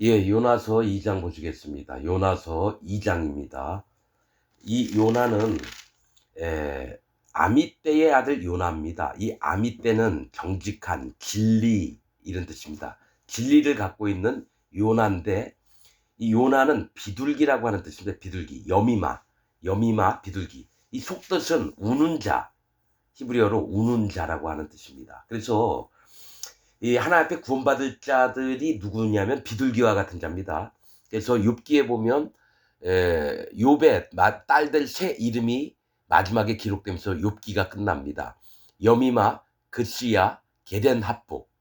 예, 요나서 2장 보시겠습니다. 요나서 2장입니다. 이 요나는 아미떼의 아들 요나입니다. 이 아미떼는 정직한, 진리 이런 뜻입니다. 진리를 갖고 있는 요나인데 이 요나는 비둘기라고 하는 뜻입니다. 비둘기, 여미마, 비둘기. 이 속뜻은 우는 자, 히브리어로 우는 자라고 하는 뜻입니다. 그래서 이 하나님 앞에 구원받을 자들이 누구냐면 비둘기와 같은 자입니다. 그래서 욥기에 보면 욥의 딸들 세 이름이 마지막에 기록되면서 욥기가 끝납니다. 여미마, 그시야, 게덴합복.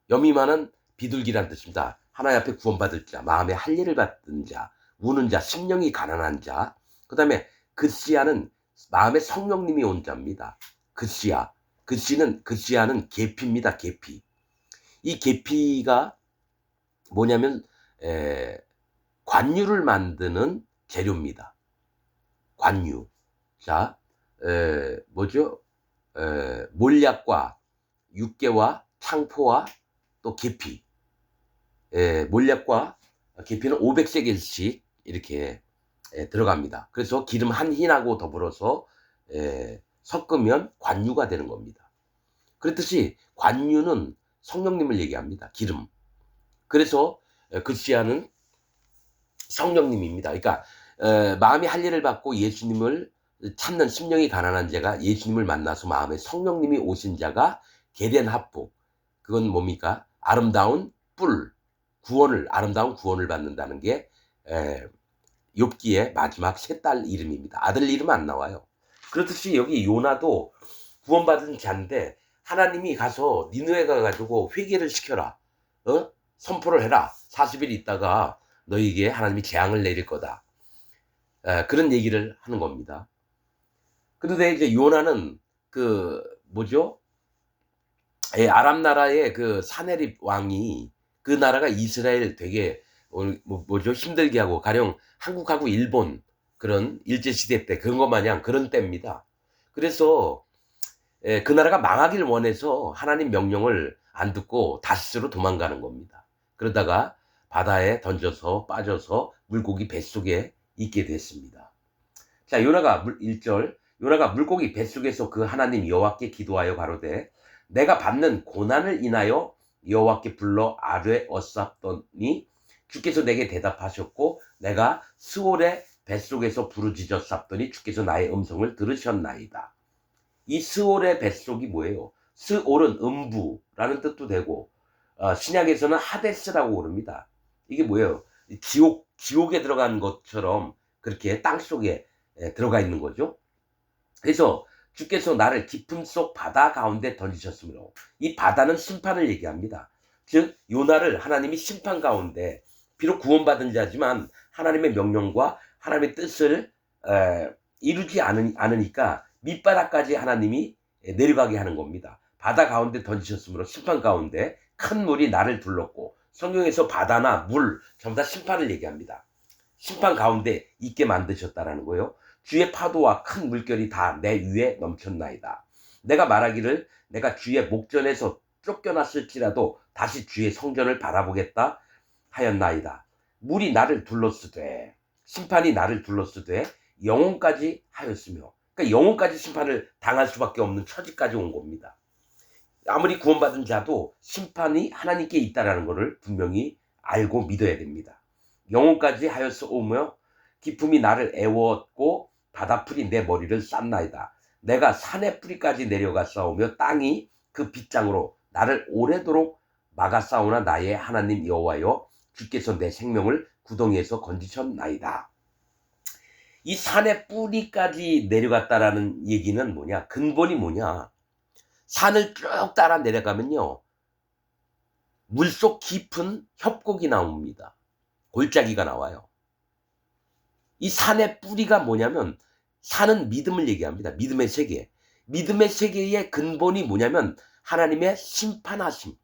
여미마는 비둘기란 뜻입니다. 하나님 앞에 구원받을 자, 마음에 할 일을 받는 자, 우는 자, 심령이 가난한 자. 그 다음에 그시야는 마음에 성령님이 온 자입니다. 그시야는 계피입니다. 계피. 이 계피가 뭐냐면 관유를 만드는 재료입니다. 관유. 자, 뭐죠? 몰약과 육개와 창포와 또 계피. 몰약과 계피는 500세겔씩 이렇게 들어갑니다. 그래서 기름 한 흰하고 더불어서 섞으면 관유가 되는 겁니다. 그렇듯이 관유는 성령님을 얘기합니다. 기름. 그래서 그리스도는 성령님입니다. 그러니까 마음이 할 일을 받고 예수님을 찾는 심령이 가난한 자가 예수님을 만나서 마음에 성령님이 오신 자가 게덴 합복. 그건 뭡니까? 아름다운 구원을 받는다는 게 욥기의 마지막 세 딸 이름입니다. 아들 이름은 안 나와요. 그렇듯이 여기 요나도 구원받은 자인데 하나님이 가서 니느웨 가가지고 회개를 시켜라. 선포를 해라. 40일 있다가 너에게 하나님이 재앙을 내릴 거다. 그런 얘기를 하는 겁니다. 그런데 이제 요나는 뭐죠? 아람 나라의 그 사네립 왕이 그 나라가 이스라엘 되게 뭐죠? 힘들게 하고 가령 한국하고 일본 그런 일제시대 때 그런 것 마냥 그런 때입니다. 그래서 그 나라가 망하길 원해서 하나님 명령을 안 듣고 다시스로 도망가는 겁니다. 그러다가 바다에 던져서 빠져서 물고기 뱃속에 있게 됐습니다. 자, 요나가 1절 요나가 물고기 뱃속에서 그 하나님 여호와께 기도하여 가로되 내가 받는 고난을 인하여 여호와께 불러 아뢰 었사더니 주께서 내게 대답하셨고 내가 스올의 뱃속에서 부르짖어 쌌더니 주께서 나의 음성을 들으셨나이다. 이 스올의 뱃속이 뭐예요? 스올은 음부라는 뜻도 되고 신약에서는 하데스라고 그럽니다. 이게 뭐예요? 지옥에 들어간 것처럼 그렇게 땅속에 들어가 있는 거죠. 그래서 주께서 나를 깊음 속 바다 가운데 던지셨으므로 이 바다는 심판을 얘기합니다. 즉 요나를 하나님이 심판 가운데 비록 구원받은 자지만 하나님의 명령과 하나님의 뜻을 이루지 않으니까 밑바닥까지 하나님이 내려가게 하는 겁니다. 바다 가운데 던지셨으므로 심판 가운데 큰 물이 나를 둘렀고 성경에서 바다나 물 전부 다 심판을 얘기합니다. 심판 가운데 있게 만드셨다라는 거예요. 주의 파도와 큰 물결이 다 내 위에 넘쳤나이다. 내가 말하기를 내가 주의 목전에서 쫓겨났을지라도 다시 주의 성전을 바라보겠다 하였나이다. 물이 나를 둘렀으되 심판이 나를 둘렀으되 영혼까지 하였으며 그러니까 영혼까지 심판을 당할 수밖에 없는 처지까지 온 겁니다. 아무리 구원받은 자도 심판이 하나님께 있다는 것을 분명히 알고 믿어야 됩니다. 영혼까지 하였으며 기품이 나를 애웠고 바다풀이 내 머리를 쌌나이다. 내가 산의 뿌리까지 내려가 싸우며 땅이 그 빗장으로 나를 오래도록 막아 싸우나 나의 하나님 여호와여 주께서 내 생명을 구덩이에서 건지셨나이다. 이 산의 뿌리까지 내려갔다라는 얘기는 뭐냐? 근본이 뭐냐? 산을 쭉 따라 내려가면요. 물속 깊은 협곡이 나옵니다. 골짜기가 나와요. 이 산의 뿌리가 뭐냐면 산은 믿음을 얘기합니다. 믿음의 세계. 믿음의 세계의 근본이 뭐냐면 하나님의 심판하심.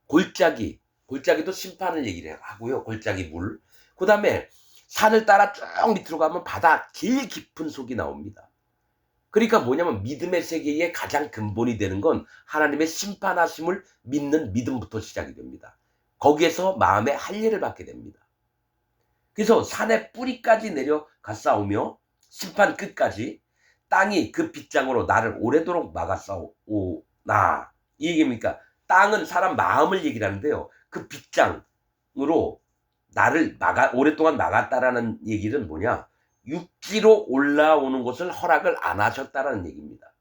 골짜기도 심판을 얘기를 하고요. 골짜기 물. 그 다음에 산을 따라 쭉 밑으로 가면 바다 제일 깊은 속이 나옵니다. 그러니까 뭐냐면 믿음의 세계의 가장 근본이 되는 건 하나님의 심판하심을 믿는 믿음부터 시작이 됩니다. 거기에서 마음의 할례를 받게 됩니다. 그래서 산의 뿌리까지 내려갔사오며 심판 끝까지 땅이 그 빗장으로 나를 오래도록 막았사오나. 이 얘기입니까? 땅은 사람 마음을 얘기를 하는데요. 그 빗장으로 나를 오랫동안 막았다라는 얘기는 뭐냐? 육지로 올라오는 것을 허락을 안 하셨다라는 얘기입니다.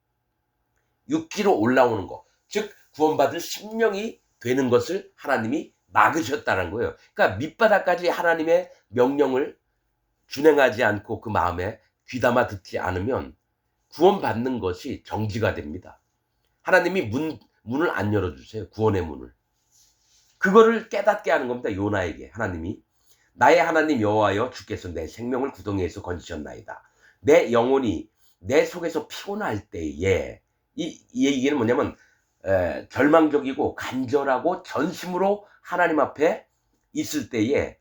육지로 올라오는 것, 즉 구원받을 심령이 되는 것을 하나님이 막으셨다는 거예요. 그러니까 밑바닥까지 하나님의 명령을 준행하지 않고 그 마음에 귀담아 듣지 않으면 구원받는 것이 정지가 됩니다. 하나님이 문을 안 열어주세요. 구원의 문을. 그거를 깨닫게 하는 겁니다. 요나에게 하나님이. 나의 하나님 여호와여, 주께서 내 생명을 구덩이에서 건지셨나이다. 내 영혼이 내 속에서 피곤할 때에, 이 얘기는 뭐냐면 절망적이고 간절하고 전심으로 하나님 앞에 있을 때에,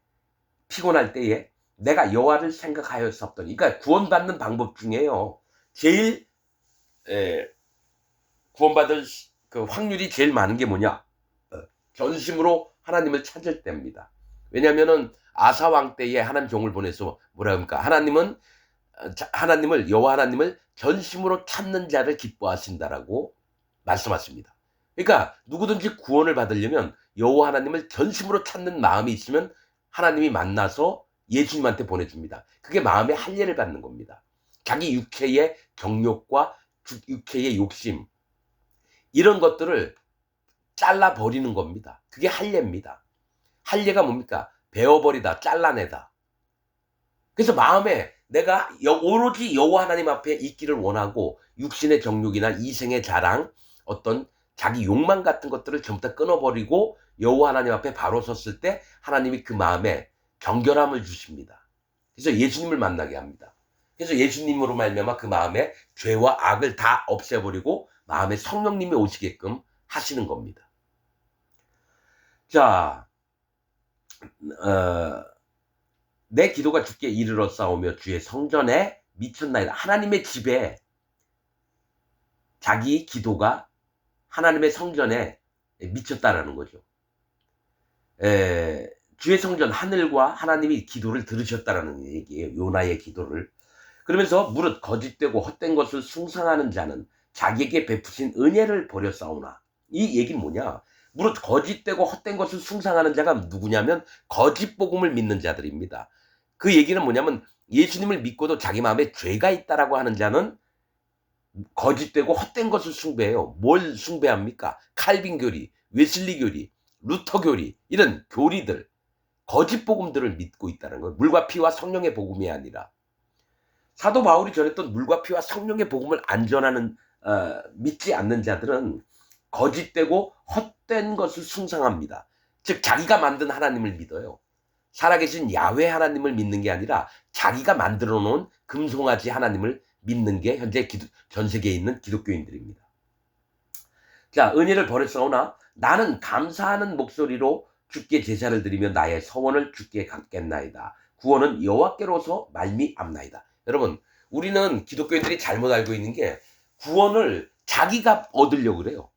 피곤할 때에 내가 여호와를 생각하였었더니. 그러니까 구원받는 방법 중에요, 제일 구원받을 그 확률이 제일 많은 게 뭐냐? 전심으로 하나님을 찾을 때입니다. 왜냐하면은 아사 왕 때에 하나님 종을 보내서 뭐라 합니까? 하나님을 여호와 하나님을 전심으로 찾는 자를 기뻐하신다라고 말씀하십니다. 그러니까 누구든지 구원을 받으려면 여호와 하나님을 전심으로 찾는 마음이 있으면 하나님이 만나서 예수님한테 보내줍니다. 그게 마음의 할례를 받는 겁니다. 자기 육체의 정욕과 육체의 욕심, 이런 것들을 잘라버리는 겁니다. 그게 할례입니다. 할례가 뭡니까? 베어버리다, 잘라내다. 그래서 마음에 내가 오로지 여호와 하나님 앞에 있기를 원하고 육신의 정욕이나 이생의 자랑, 어떤 자기 욕망 같은 것들을 전부 다 끊어버리고 여호와 하나님 앞에 바로 섰을 때 하나님이 그 마음에 정결함을 주십니다. 그래서 예수님을 만나게 합니다. 그래서 예수님으로 말미암아 그 마음에 죄와 악을 다 없애버리고 마음에 성령님이 오시게끔 하시는 겁니다. 자, 내 기도가 주께 이르렀사오며 주의 성전에 미쳤나이다. 하나님의 집에, 자기 기도가 하나님의 성전에 미쳤다라는 거죠. 주의 성전, 하늘과 하나님이 기도를 들으셨다라는 얘기예요. 요나의 기도를. 그러면서 무릇 거짓되고 헛된 것을 숭상하는 자는 자기에게 베푸신 은혜를 버렸사오나. 이 얘기는 뭐냐? 무릇 거짓되고 헛된 것을 숭상하는 자가 누구냐면 거짓 복음을 믿는 자들입니다. 그 얘기는 뭐냐면 예수님을 믿고도 자기 마음에 죄가 있다라고 하는 자는 거짓되고 헛된 것을 숭배해요. 뭘 숭배합니까? 칼빈 교리, 웨슬리 교리, 루터 교리, 이런 교리들, 거짓 복음들을 믿고 있다는 거예요. 물과 피와 성령의 복음이 아니라. 사도 바울이 전했던 물과 피와 성령의 복음을 안 전하는, 믿지 않는 자들은 거짓되고 헛된 것을 숭상합니다. 즉 자기가 만든 하나님을 믿어요. 살아계신 야훼 하나님을 믿는 게 아니라 자기가 만들어 놓은 금송아지 하나님을 믿는 게 현재 전 세계에 있는 기독교인들입니다. 자, 은혜를 버렸사오나 나는 감사하는 목소리로 주께 제사를 드리며 나의 서원을 주께 갚겠나이다. 구원은 여호와께로서 말미암나이다. 여러분, 우리는 기독교인들이 잘못 알고 있는 게 구원을 자기가 얻으려고 그래요.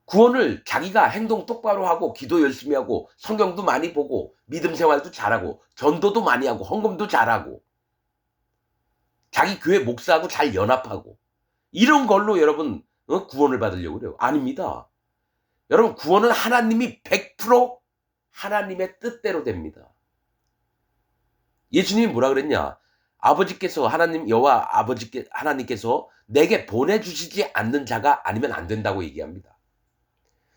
구원을 자기가 행동 똑바로 하고 기도 열심히 하고 성경도 많이 보고 믿음 생활도 잘하고 전도도 많이 하고 헌금도 잘하고 자기 교회 목사하고 잘 연합하고 이런 걸로 여러분 구원을 받으려고 그래요. 아닙니다. 여러분, 구원은 하나님이 100% 하나님의 뜻대로 됩니다. 예수님이 뭐라 그랬냐? 아버지께서 여호와 하나님께서 내게 보내주시지 않는 자가 아니면 안 된다고 얘기합니다.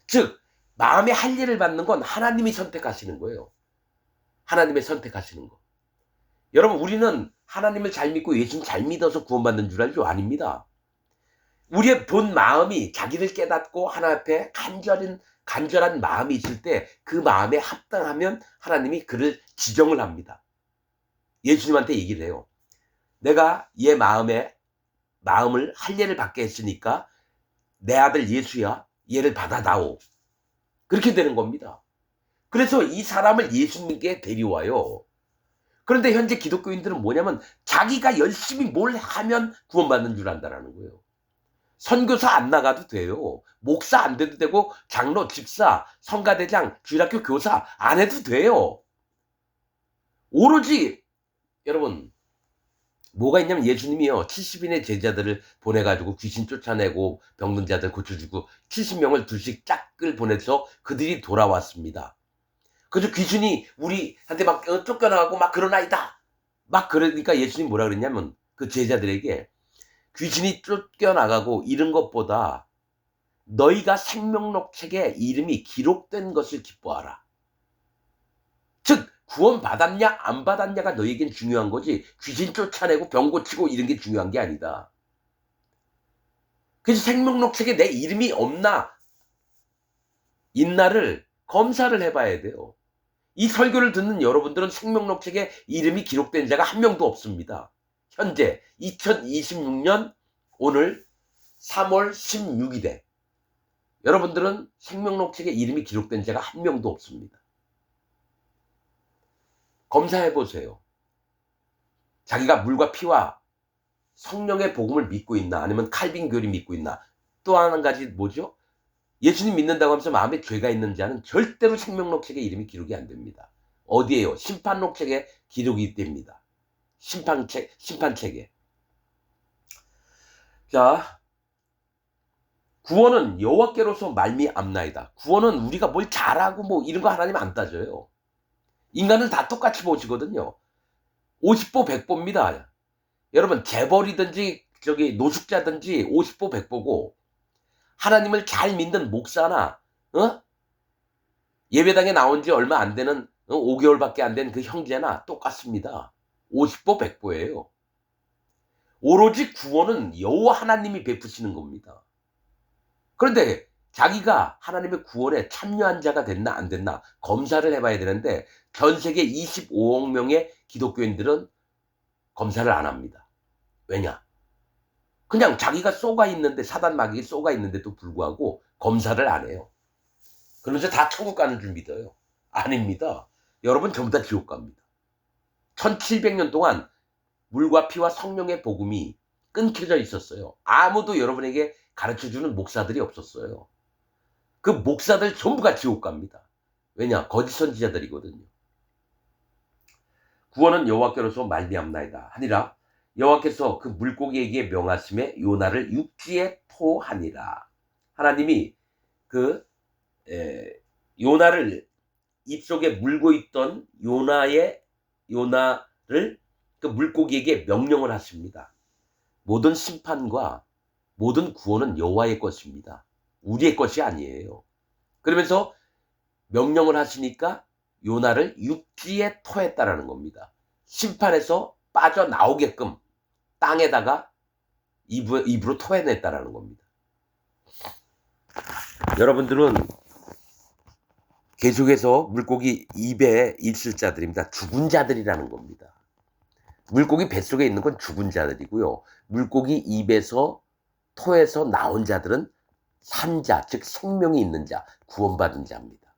즉 마음의 할례를 받는 건 하나님이 선택하시는 거예요. 하나님의 선택하시는 거. 여러분, 우리는 하나님을 잘 믿고 예수님 잘 믿어서 구원받는 줄 알죠? 아닙니다. 우리의 본 마음이 자기를 깨닫고 하나님 앞에 간절한 마음이 있을 때 그 마음에 합당하면 하나님이 그를 지정을 합니다. 예수님한테 얘기를 해요. 내가 얘 마음을 할례를 받게 했으니까 내 아들 예수야, 얘를 받아다오. 그렇게 되는 겁니다. 그래서 이 사람을 예수님께 데려와요. 그런데 현재 기독교인들은 뭐냐면 자기가 열심히 뭘 하면 구원받는 줄 안다라는 거예요. 선교사 안 나가도 돼요. 목사 안 돼도 되고 장로, 집사, 성가대장, 주일학교 교사 안 해도 돼요. 오로지 여러분 뭐가 있냐면 예수님이요 70인의 제자들을 보내가지고 귀신 쫓아내고 병든 자들 고쳐주고 70명을 둘씩 짝을 보내서 그들이 돌아왔습니다. 그래서 귀신이 우리한테 막 쫓겨나가고 막 그러나이다. 막 그러니까 예수님 뭐라 그랬냐면 그 제자들에게 귀신이 쫓겨나가고 이런 것보다 너희가 생명록 책에 이름이 기록된 것을 기뻐하라. 즉 구원 받았냐 안 받았냐가 너희에겐 중요한 거지 귀신 쫓아내고 병 고치고 이런 게 중요한 게 아니다. 그래서 생명록 책에 내 이름이 없나 있나를 검사를 해봐야 돼요. 이 설교를 듣는 여러분들은 생명록 책에 이름이 기록된 자가 한 명도 없습니다. 현재 2026년 오늘 3월 16일에 여러분들은 생명록 책에 이름이 기록된 자가 한 명도 없습니다. 검사해 보세요. 자기가 물과 피와 성령의 복음을 믿고 있나 아니면 칼빈 교리 믿고 있나. 또 한 가지 뭐죠? 예수님 믿는다고 하면서 마음에 죄가 있는 자는 절대로 생명록 책에 이름이 기록이 안 됩니다. 어디에요? 심판록 책에 기록이 됩니다. 심판책에. 자, 구원은 여호와께로서 말미암나이다. 구원은 우리가 뭘 잘하고 뭐 이런 거 하나님 안 따져요. 인간은 다 똑같이 보시거든요. 50보 100보입니다. 여러분 재벌이든지 저기 노숙자든지 50보 100보고 하나님을 잘 믿는 목사나 예배당에 나온 지 얼마 안 되는 5개월밖에 안 된 그 형제나 똑같습니다. 50보 100보예요. 오로지 구원은 여호와 하나님이 베푸시는 겁니다. 그런데 자기가 하나님의 구원에 참여한 자가 됐나 안 됐나 검사를 해봐야 되는데 전 세계 25억 명의 기독교인들은 검사를 안 합니다. 왜냐? 그냥 자기가 쏘가 있는데 사단 마귀에 쏘가 있는데도 불구하고 검사를 안 해요. 그러면서 다 천국 가는 줄 믿어요. 아닙니다. 여러분 전부 다 지옥 갑니다. 1700년 동안 물과 피와 성령의 복음이 끊겨져 있었어요. 아무도 여러분에게 가르쳐주는 목사들이 없었어요. 그 목사들 전부가 지옥 갑니다. 왜냐? 거짓 선지자들이거든요. 구원은 여호와께로서 말미암나이다 하니라. 여호와께서 그 물고기에게 명하심에 요나를 육지에 토하니라. 하나님이 그 요나를 입속에 물고 있던 요나를 그 물고기에게 명령을 하십니다. 모든 심판과 모든 구원은 여호와의 것입니다. 우리의 것이 아니에요. 그러면서 명령을 하시니까 요나를 육지에 토했다라는 겁니다. 심판에서 빠져나오게끔 땅에다가 입으로 토해냈다라는 겁니다. 여러분들은 계속해서 물고기 입에 있을 자들입니다. 죽은 자들이라는 겁니다. 물고기 뱃속에 있는 건 죽은 자들이고요. 물고기 입에서 토해서 나온 자들은 산 자, 즉 생명이 있는 자, 구원받은 자입니다.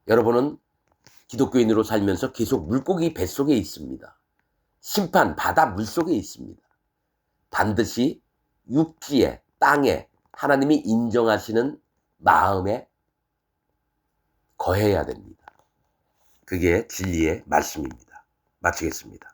여러분은 기독교인으로 살면서 계속 물고기 뱃속에 있습니다. 심판, 바다 물속에 있습니다. 반드시 육지에, 땅에 하나님이 인정하시는 마음에 거해야 됩니다. 그게 진리의 말씀입니다. 마치겠습니다.